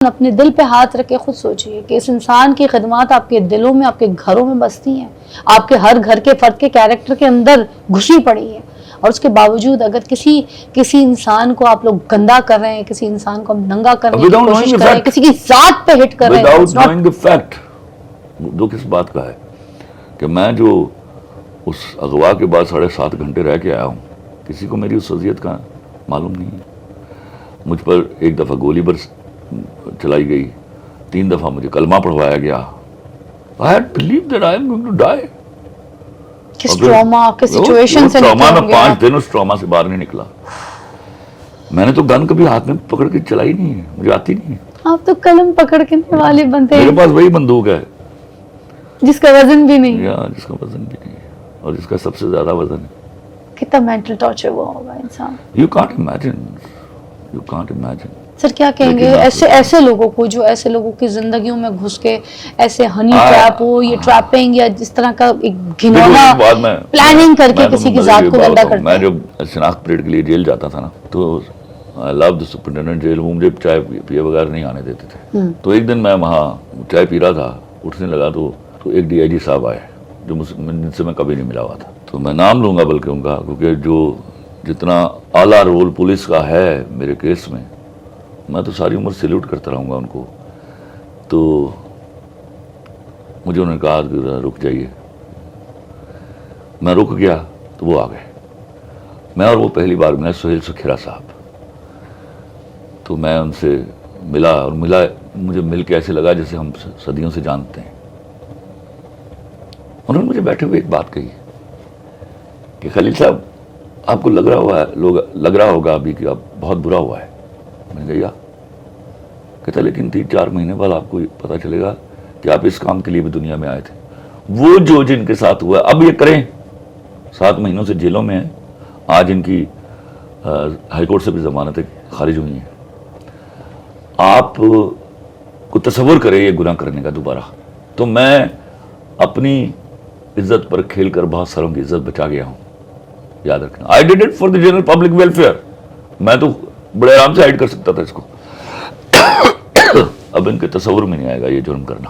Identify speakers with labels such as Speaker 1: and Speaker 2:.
Speaker 1: اپنے دل پہ ہاتھ رکھ کے خود سوچئے کہ اس انسان کی خدمات آپ کے دلوں میں، آپ کے گھروں میں بستی ہیں، آپ کے ہر گھر کے فرد کے کیریکٹر کے اندر گھسی پڑی ہے، اور اس کے باوجود اگر کسی انسان کو آپ لوگ گندا کر رہے ہیں، کسی انسان کو ننگا کرنے کی کوشش کر رہے ہیں، کسی کی ذات پہ ہٹ کر رہے ہیں،
Speaker 2: without knowing the fact، دو کس بات کا ہے کہ میں جو اس اغوا کے بعد 7.5 گھنٹے رہ کے آیا ہوں، کسی کو میری اس اذیت کا معلوم نہیں ہے۔ مجھ پر ایک دفعہ گولی بر چلائی گئی، 3 دفعہ مجھے کلمہ پڑھوایا گیا۔ I had believed that I am going to die۔
Speaker 1: کس ٹراما، کس سچویشن سے
Speaker 2: ٹراما
Speaker 1: نکلے
Speaker 2: میں 5 دن اس ٹراما سے باہر نہیں نکلا۔ میں نے تو گن کبھی ہاتھ میں پکڑ کے چلائی نہیں ہے، مجھے آتی نہیں ہے۔
Speaker 1: آپ تو قلم پکڑنے والے بندے
Speaker 2: میرے
Speaker 1: ہیں
Speaker 2: پاس وہی بندوق ہے
Speaker 1: جس کا وزن بھی نہیں،
Speaker 2: جس کا وزن بھی نہیں ہے اور جس کا سب سے زیادہ وزن ہے۔
Speaker 1: کتنا مینٹل ٹارچر ہوا ہوگا انسان۔
Speaker 2: You can't imagine۔ You can't imagine۔
Speaker 1: سر کیا کہیں گے ایسے لوگوں کو جو ایسے لوگوں کی زندگیوں میں گھس کے ایسے ہنی ٹریپ ہو، یہ ٹریپنگ یا جس طرح کا ایک گھنونا پلاننگ کر کے کسی کی ذات کو گندا کرتے ہیں۔
Speaker 2: میں جب شناخت پریڈ کے لیے جیل جاتا تھا نا، تو I love the superintendent جیل، وہ مجھے چائے پیے بغیر نہیں آنے دیتے تھے۔ تو ایک دن میں وہاں چائے پی رہا تھا، اٹھنے لگا تو ایک DIG صاحب آئے جو جن سے میں کبھی نہیں ملا ہوا تھا۔ تو میں نام لوں گا بلکہ ان کا، کیونکہ جو جتنا اعلیٰ رول پولیس کا ہے میرے کیس میں، میں تو ساری عمر سیلیوٹ کرتا رہوں گا ان کو۔ تو مجھے انہوں نے کہا کہ رک جائیے، میں رک گیا تو وہ آ گئے۔ میں اور وہ پہلی بار ملا، سہیل سکھیرا صاحب۔ تو میں ان سے ملا اور مجھے مل کے ایسے لگا جیسے ہم صدیوں سے جانتے ہیں۔ انہوں نے مجھے بیٹھے ہوئے ایک بات کہی کہ خلیل صاحب آپ کو لگ رہا ہوگا ابھی کہ اب بہت برا ہوا ہے۔ میں نے کہا کہتا لیکن 3-4 مہینے بعد آپ کو پتہ چلے گا کہ آپ اس کام کے لیے بھی دنیا میں آئے تھے۔ وہ جو جن کے ساتھ ہوا اب یہ کریں، 7 مہینوں سے جیلوں میں ہیں، آج ان کی ہائی کورٹ سے بھی ضمانتیں خارج ہوئی ہیں۔ آپ کو تصور کریں یہ گناہ کرنے کا دوبارہ۔ تو میں اپنی عزت پر کھیل کر بہت ساروں کی عزت بچا گیا ہوں، یاد رکھنا۔ I did it for the general public welfare۔ میں تو بڑے آرام سے ہائڈ کر سکتا تھا اس کو۔ اب ان کے تصور میں نہیں آئے گا یہ جرم کرنا۔